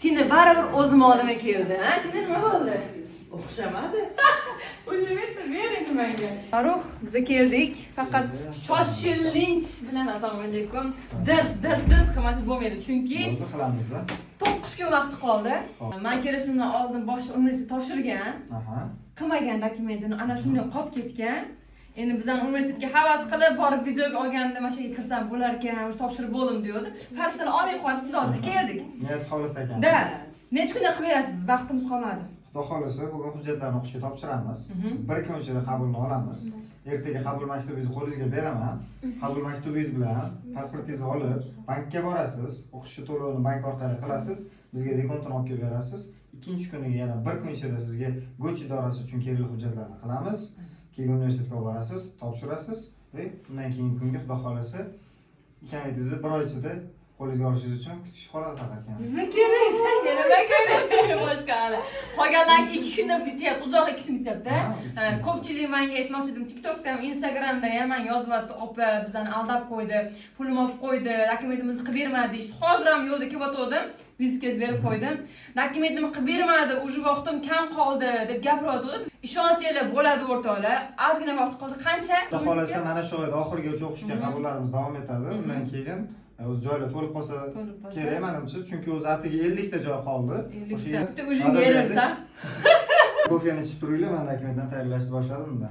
Tina baribir o'zim oldimga keldi. Ha, Tina nima bo'ldi? O'xshamadi. O'sha yerda bering menga. Farruh, biz keldik. Faqat shoshilinch bilan assalomu alaykum. Dars qilmasak bo'lmaydi, chunki qilamizda. 9 kun vaqti qoldi. Men kelishimdan oldin boshqa universitet topshirgan. Qilmagan dokumentini ana shunday qolib ketgan. Endi bizdan universitetga havas qilib borib videoga olganda mana shu yerga kirsam bo'lar ekan, o'sha topshirib bo'ldim deydi. Farishtalar olmay qo'ydi, tez oldi keldik. Niyat xolis ekan. Da. Necha kunda qilib berasiz? Vaqtimiz qolmadi. Xudo xolisa bugun hujjatlarni o'qishga topshiramiz. Bir kun ichida qabulni olamiz. Ertaga qabul maktubingizni qo'lingizga beraman. Qabul maktubingiz bilan pasportingizni olib bankka borasiz. O'qishni to'lovini bank orqali qilasiz. Bizga dekontini olib kelib berasiz. Ikkinchi kuniga yana bir kun ichida sizga go'ch idorasi uchun kerakli hujjatlarni qilamiz. Keyin universitetga borasiz, topshirasiz va undan keyingi kunga xudo xolisa ikametingizni bir oy ichida qo'lingizga olishingiz uchun kutish qoladi faqat. Nima kerak senga? Nima kerak? Boshqa hali. Qolganlarga 2 kunda bityapti, uzoq 2 kun bityapti. Ko'pchilik menga aytmoqchi edim, TikTokda ham, Instagramda ham men yozyapti, opa bizani aldab qo'ydi, pulimizni olib qo'ydi, dokumentimizni qilib bermadi deydi. Hozir ham yo'lda ketayotgandim. Vizitga berib qo'ydim. Dokumentimni qilib bermadi, o'sha vaqtim kam qoldi deb gapiryotdi. Ishonsanglar bo'ladi o'rtoqlar. Ozgina vaqt qoldi. Qancha? Xudo xolisa mana shu oyda oxirigacha o'qishga qabullarimiz davom etadi. Undan keyin o'z joylar to'lib qolsa kerak menimcha, chunki o'z atiga 50 ta joy qoldi. O'sha yerda o'zing yerirsan. Kofeni ichib turinglar, men dokumentlarni tayyorlashni boshladim unda.